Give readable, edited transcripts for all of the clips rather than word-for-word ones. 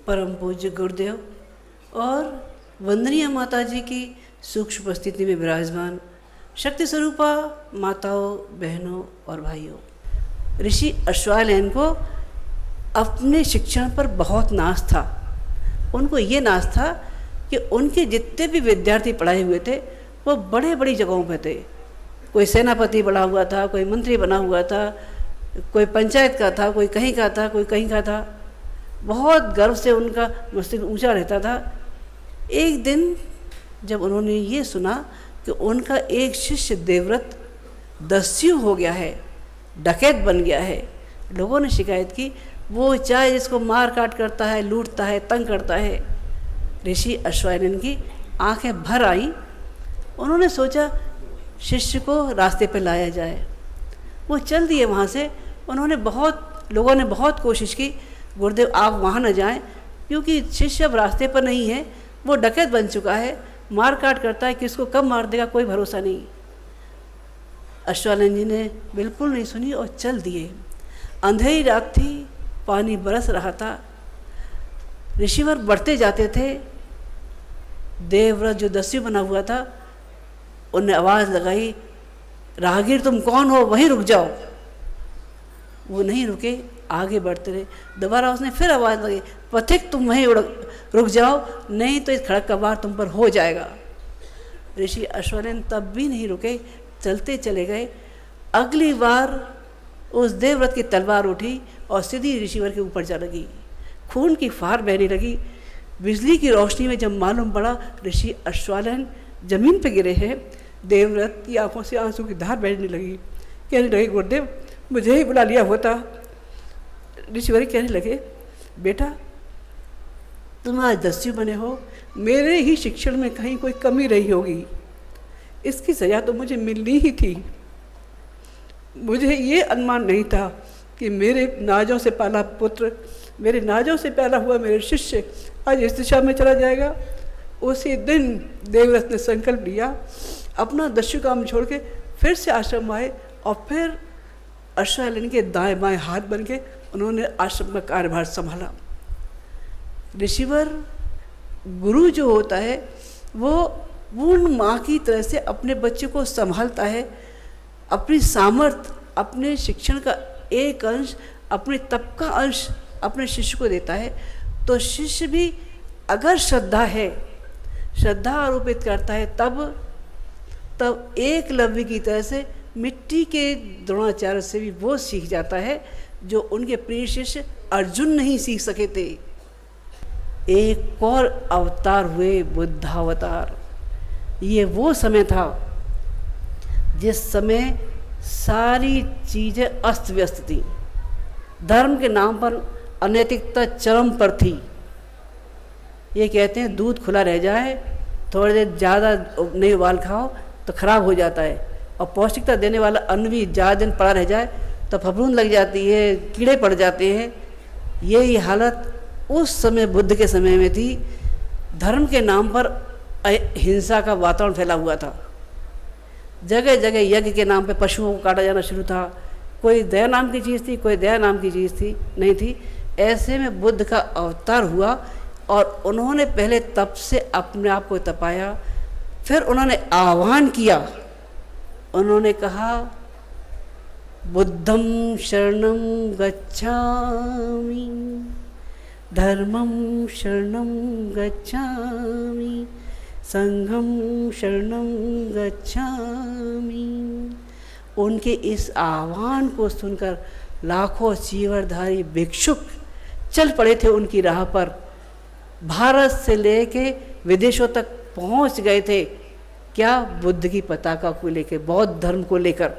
परम पूज्य गुरुदेव और वंदनीय माता जी की सूक्ष्म उपस्थिति में विराजमान शक्ति स्वरूपा माताओं, बहनों और भाइयों, ऋषि अश्वत्थामा को अपने शिक्षण पर बहुत नाज था। उनको ये नाज था कि उनके जितने भी विद्यार्थी पढ़ाए हुए थे वो बड़े बड़ी जगहों पे थे। कोई सेनापति बना हुआ था, कोई मंत्री बना हुआ था, कोई पंचायत का था, कोई कहीं का था, कोई कहीं का था। बहुत गर्व से उनका मस्तिष्क ऊंचा रहता था। एक दिन जब उन्होंने ये सुना कि उनका एक शिष्य देवव्रत दस्यु हो गया है, डकैत बन गया है, लोगों ने शिकायत की। वो चाहे जिसको मार काट करता है, लूटता है, तंग करता है। ऋषि अश्वत्थामा की आंखें भर आई। उन्होंने सोचा शिष्य को रास्ते पर लाया जाए। वो चल दिए वहाँ से। लोगों ने बहुत कोशिश की, गुरुदेव आप वहाँ न जाएं, क्योंकि शिष्य अब रास्ते पर नहीं है, वो डकैत बन चुका है, मार काट करता है, किसको कब मार देगा कोई भरोसा नहीं। अश्वत्थामा जी ने बिल्कुल नहीं सुनी और चल दिए। अंधेरी रात थी, पानी बरस रहा था, ऋषिवर बढ़ते जाते थे। देवव्रत जो दस्यु बना हुआ था, उन्हें आवाज़ लगाई, राहगीर तुम कौन हो, वहीं रुक जाओ। वो नहीं रुके, आगे बढ़ते रहे। दोबारा उसने फिर आवाज़ लगाई, पथिक तुम वहीं रुक जाओ, नहीं तो इस खड़क का वार तुम पर हो जाएगा। ऋषि अश्वत्थामा तब भी नहीं रुके, चलते चले गए। अगली बार उस देवव्रत की तलवार उठी और सीधी ऋषिवर के ऊपर जा लगी। खून की फार बहने लगी। बिजली की रोशनी में जब मालूम पड़ा ऋषि अश्वत्थामा जमीन पर गिरे हैं, देवव्रत की आंखों से आंसू की धार बहने लगी। कहने लगे, गुरुदेव मुझे ही बुला लिया होता। ऋषिवर कहने लगे, बेटा तुम आज दस्यु बने हो, मेरे ही शिक्षण में कहीं कोई कमी रही होगी, इसकी सजा तो मुझे मिलनी ही थी। मुझे ये अनुमान नहीं था कि मेरे नाजों से पाला पुत्र, मेरे नाजों से पैदा हुआ मेरे शिष्य आज इस दिशा में चला जाएगा। उसी दिन देवव्रत ने संकल्प लिया, अपना दस्यु काम छोड़ के फिर से आश्रम आए और फिर अश्वत्थामा के दाएं बाएं हाथ बन के उन्होंने आश्रम का कार्यभार संभाला। ऋषिवर गुरु जो होता है वो पूर्ण माँ की तरह से अपने बच्चे को संभालता है। अपनी सामर्थ्य, अपने शिक्षण का एक अंश, अपने तप का अंश अपने शिष्य को देता है। तो शिष्य भी अगर श्रद्धा है, श्रद्धा आरोपित करता है, तब एकलव्य की तरह से मिट्टी के द्रोणाचार्य से भी वो सीख जाता है जो उनके प्रिय शिष्य अर्जुन नहीं सीख सके थे। एक और अवतार हुए बुद्धावतार। ये वो समय था जिस समय सारी चीज़ें अस्त व्यस्त थी। धर्म के नाम पर अनैतिकता चरम पर थी। ये कहते हैं दूध खुला रह जाए, थोड़ी देर ज़्यादा नहीं उबाल खाओ तो खराब हो जाता है, और पौष्टिकता देने वाला अन्न भी ज़्यादा दिन पड़ा रह जाए तो फफूंद लग जाती है, कीड़े पड़ जाते हैं। यही हालत उस समय बुद्ध के समय में थी। धर्म के नाम पर हिंसा का वातावरण फैला हुआ था। जगह जगह यज्ञ के नाम पे पशुओं को काटा जाना शुरू था। कोई दया नाम की चीज़ थी, कोई दया नाम की चीज़ थी नहीं थी। ऐसे में बुद्ध का अवतार हुआ और उन्होंने पहले तप से अपने आप को तपाया, फिर उन्होंने आह्वान किया। उन्होंने कहा, बुद्धं शरणं गच्छामि, धर्मं शरणं गच्छामि, संघं शरणं गच्छामि। उनके इस आह्वान को सुनकर लाखों चीवरधारी भिक्षुक चल पड़े थे उनकी राह पर। भारत से लेके विदेशों तक पहुंच गए थे। क्या? बुद्ध की पताका को लेकर, बौद्ध धर्म को लेकर।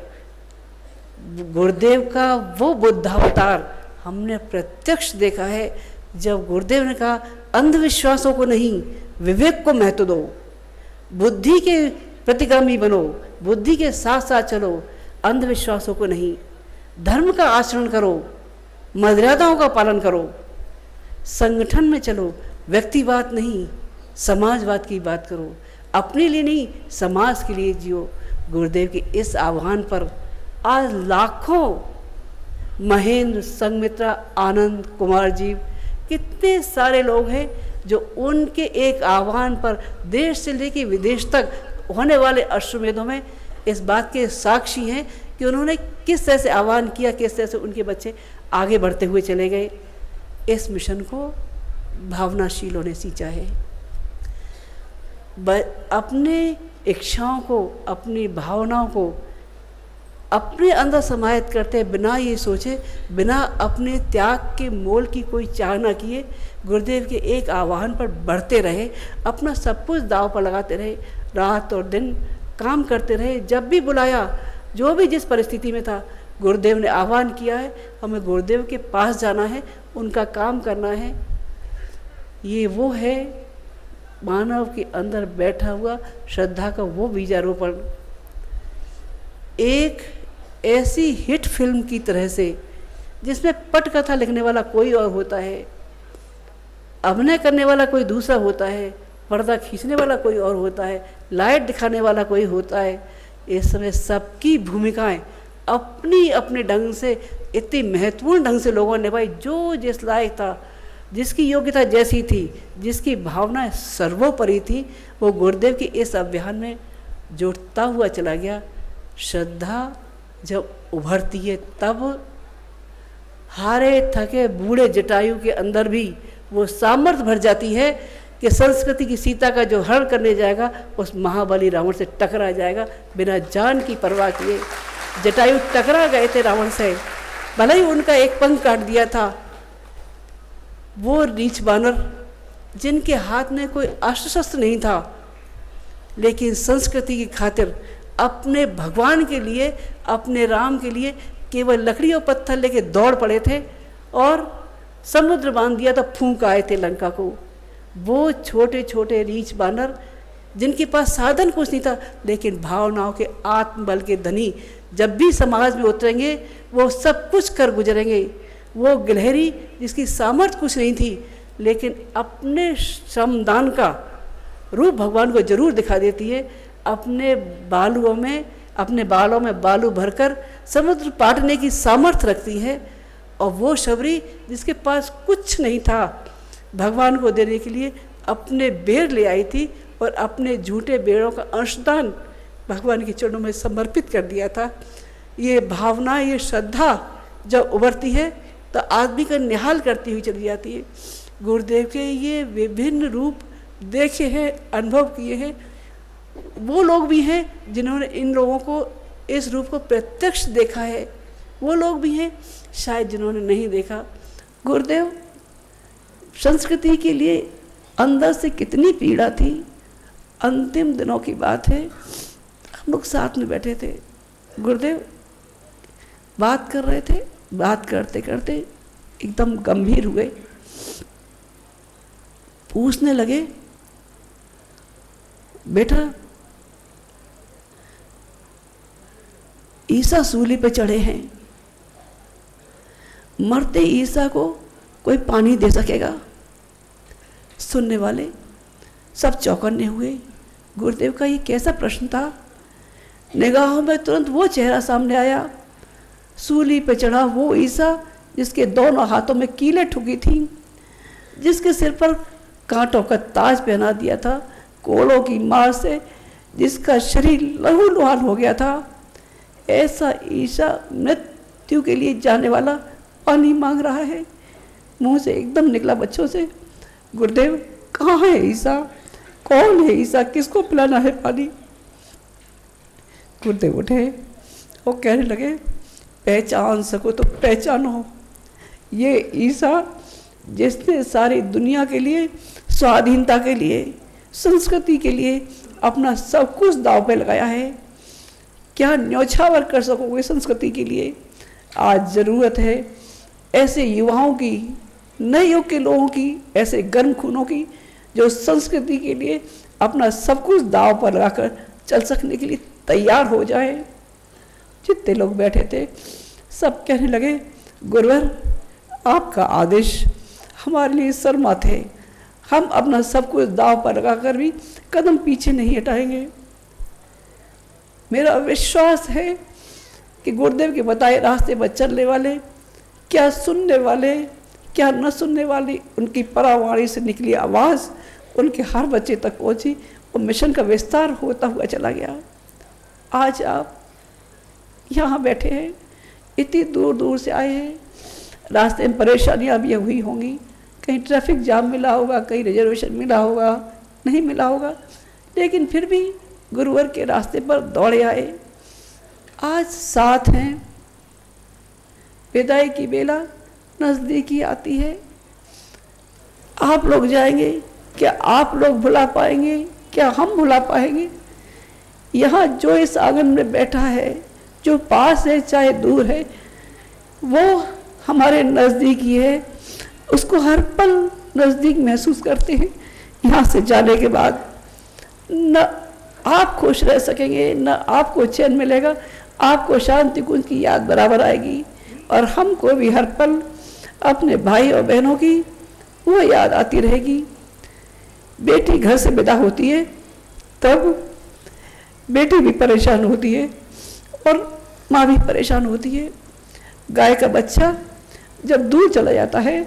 गुरुदेव का वो बुद्धावतार हमने प्रत्यक्ष देखा है। जब गुरुदेव ने कहा, अंधविश्वासों को नहीं, विवेक को महत्व दो, बुद्धि के प्रतिगामी बनो, बुद्धि के साथ साथ चलो, अंधविश्वासों को नहीं, धर्म का आचरण करो, मर्यादाओं का पालन करो, संगठन में चलो, व्यक्तिवाद नहीं समाजवाद की बात करो, अपने लिए नहीं समाज के लिए जियो। गुरुदेव के इस आह्वान पर आज लाखों महेंद्र, संघमित्रा, आनंद, कुमार जी कितने सारे लोग हैं जो उनके एक आह्वान पर देश से लेकर विदेश तक होने वाले अश्वमेधों में इस बात के साक्षी हैं कि उन्होंने किस तरह से आह्वान किया, किस तरह से उनके बच्चे आगे बढ़ते हुए चले गए। इस मिशन को भावनाशीलों ने सींचा है। अपने इच्छाओं को, अपनी भावनाओं को अपने अंदर समाहित करते बिना ये सोचे, बिना अपने त्याग के मोल की कोई चाह न किए, गुरुदेव के एक आह्वान पर बढ़ते रहे, अपना सब कुछ दांव पर लगाते रहे, रात और दिन काम करते रहे। जब भी बुलाया, जो भी जिस परिस्थिति में था, गुरुदेव ने आह्वान किया है, हमें गुरुदेव के पास जाना है, उनका काम करना है। ये वो है मानव के अंदर बैठा हुआ श्रद्धा का वो बीजारोपण। एक ऐसी हिट फिल्म की तरह से जिसमें पटकथा लिखने वाला कोई और होता है, अभिनय करने वाला कोई दूसरा होता है, पर्दा खींचने वाला कोई और होता है, लाइट दिखाने वाला कोई होता है। इस समय सबकी भूमिकाएं अपनी अपने ढंग से इतनी महत्वपूर्ण ढंग से लोगों ने निभाई। जो जिस लायक था, जिसकी योग्यता जैसी थी, जिसकी भावनाएं सर्वोपरि थी, वो गुरुदेव के इस अभियान में जुड़ता हुआ चला गया। श्रद्धा जब उभरती है तब हारे थके बूढ़े जटायु के अंदर भी वो सामर्थ्य भर जाती है कि संस्कृति की सीता का जो हरण करने जाएगा उस महाबली रावण से टकरा जाएगा बिना जान की परवाह किए। जटायु टकरा गए थे रावण से, भले ही उनका एक पंख काट दिया था। वो नीच बानर जिनके हाथ में कोई अस्त्र शस्त्र नहीं था, लेकिन संस्कृति की खातिर अपने भगवान के लिए, अपने राम के लिए केवल लकड़ी और पत्थर लेके दौड़ पड़े थे और समुद्र बांध दिया तो फूंक आए थे लंका को। वो छोटे छोटे रीछ बानर जिनके पास साधन कुछ नहीं था, लेकिन भावनाओं के आत्मबल के धनी जब भी समाज में उतरेंगे वो सब कुछ कर गुजरेंगे। वो गिलहरी जिसकी सामर्थ्य कुछ नहीं थी, लेकिन अपने श्रमदान का रूप भगवान को जरूर दिखा देती है। अपने बालों में बालू भरकर समुद्र पाटने की सामर्थ्य रखती है। और वो शबरी जिसके पास कुछ नहीं था, भगवान को देने के लिए अपने बेर ले आई थी और अपने झूठे बेरों का अंशदान भगवान के चरणों में समर्पित कर दिया था। ये भावना, ये श्रद्धा जब उभरती है तो आदमी का निहाल करती हुई चली जाती है। गुरुदेव के ये विभिन्न रूप देखे हैं, अनुभव किए हैं। वो लोग भी हैं जिन्होंने इन लोगों को, इस रूप को प्रत्यक्ष देखा है। वो लोग भी हैं शायद जिन्होंने नहीं देखा। गुरुदेव संस्कृति के लिए अंदर से कितनी पीड़ा थी। अंतिम दिनों की बात है, हम लोग साथ में बैठे थे, गुरुदेव बात कर रहे थे। बात करते करते एकदम गंभीर हुए, पूछने लगे, बेटा ईसा सूली पे चढ़े हैं, मरते ईसा को कोई पानी दे सकेगा? सुनने वाले सब चौकन्ने हुए। गुरुदेव का ये कैसा प्रश्न था। निगाहों में तुरंत वो चेहरा सामने आया, सूली पे चढ़ा वो ईसा जिसके दोनों हाथों में कीलें ठुकी थी, जिसके सिर पर कांटों का ताज पहना दिया था, कोड़ों की मार से जिसका शरीर लहूलुहान हो गया था। ऐसा ईसा मृत्यु के लिए जाने वाला पानी मांग रहा है। मुंह से एकदम निकला बच्चों से, गुरुदेव कहाँ है ईसा? कौन है ईसा? किसको पिलाना है पानी? गुरुदेव उठे और कहने लगे, पहचान सको तो पहचानो, ये ईसा जिसने सारी दुनिया के लिए, स्वाधीनता के लिए, संस्कृति के लिए अपना सब कुछ दांव पे लगाया है। क्या न्यौछावर कर सकोगे संस्कृति के लिए? आज ज़रूरत है ऐसे युवाओं की, नए युग के लोगों की, ऐसे गर्म खूनों की जो संस्कृति के लिए अपना सब कुछ दांव पर लगाकर चल सकने के लिए तैयार हो जाए। जितने लोग बैठे थे सब कहने लगे, गुरुवर आपका आदेश हमारे लिए शर्मात है, हम अपना सब कुछ दांव पर लगाकर भी कदम पीछे नहीं हटाएंगे। मेरा विश्वास है कि गुरुदेव के बताए रास्ते पर चलने वाले, क्या सुनने वाले, क्या न सुनने वाली उनकी परावाणी से निकली आवाज़ उनके हर बच्चे तक पहुंची और मिशन का विस्तार होता हुआ चला गया। आज आप यहाँ बैठे हैं, इतनी दूर दूर से आए हैं, रास्ते में परेशानियाँ भी हुई होंगी, कहीं ट्रैफिक जाम मिला होगा, कहीं रिजर्वेशन मिला होगा, नहीं मिला होगा, लेकिन फिर भी गुरुवर के रास्ते पर दौड़े आए। आज साथ हैं, विदाई की बेला नज़दीकी आती है। आप लोग जाएंगे, क्या आप लोग भुला पाएंगे, क्या हम भुला पाएंगे? यहाँ जो इस आंगन में बैठा है, जो पास है चाहे दूर है, वो हमारे नज़दीकी है, उसको हर पल नज़दीक महसूस करते हैं। यहाँ से जाने के बाद न आप खुश रह सकेंगे, न आपको चैन मिलेगा, आपको शांति कुंज की याद बराबर आएगी और हमको भी हर पल अपने भाई और बहनों की वो याद आती रहेगी। बेटी घर से विदा होती है तब बेटी भी परेशान होती है और माँ भी परेशान होती है। गाय का बच्चा जब दूर चला जाता है,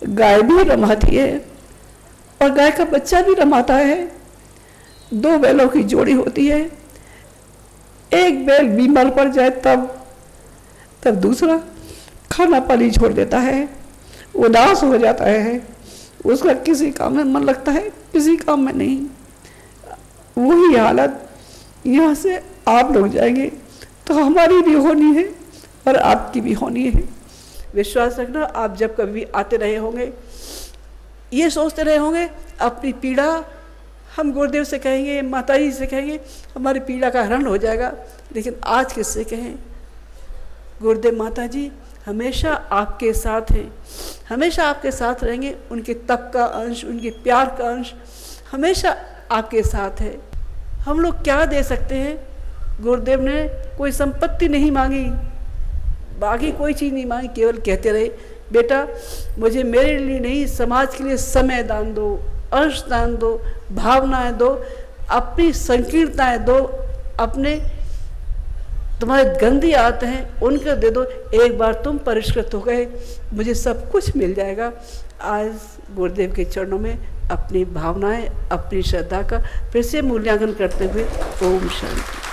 गाय भी रमाती है और गाय का बच्चा भी रमाता है। दो बैलों की जोड़ी होती है, एक बैल बीमार पड़ जाए तब दूसरा खाना पानी छोड़ देता है, उदास हो जाता है, उसका किसी काम में मन लगता है, किसी काम में नहीं। वही हालत यहाँ से आप लोग जाएंगे तो हमारी भी होनी है और आपकी भी होनी है। विश्वास रखना, आप जब कभी आते रहे होंगे, ये सोचते रहे होंगे अपनी पीड़ा हम गुरुदेव से कहेंगे, माता जी से कहेंगे, हमारी पीड़ा का हरण हो जाएगा। लेकिन आज किससे कहें? गुरुदेव माता जी हमेशा आपके साथ हैं, हमेशा आपके साथ रहेंगे। उनके तप का अंश, उनके प्यार का अंश हमेशा आपके साथ है। हम लोग क्या दे सकते हैं? गुरुदेव ने कोई संपत्ति नहीं मांगी, बाकी कोई चीज़ नहीं मांगी, केवल कहते रहे बेटा मुझे मेरे लिए नहीं, समाज के लिए समय दान दो, अंश दान दो, भावनाएं दो, अपनी संकीर्णताएं दो, अपने तुम्हारे गंदी आते हैं उनको दे दो। एक बार तुम परिष्कृत हो गए, मुझे सब कुछ मिल जाएगा। आज गुरुदेव के चरणों में अपनी भावनाएं, अपनी श्रद्धा का फिर से मूल्यांकन करते हुए ओम शांति।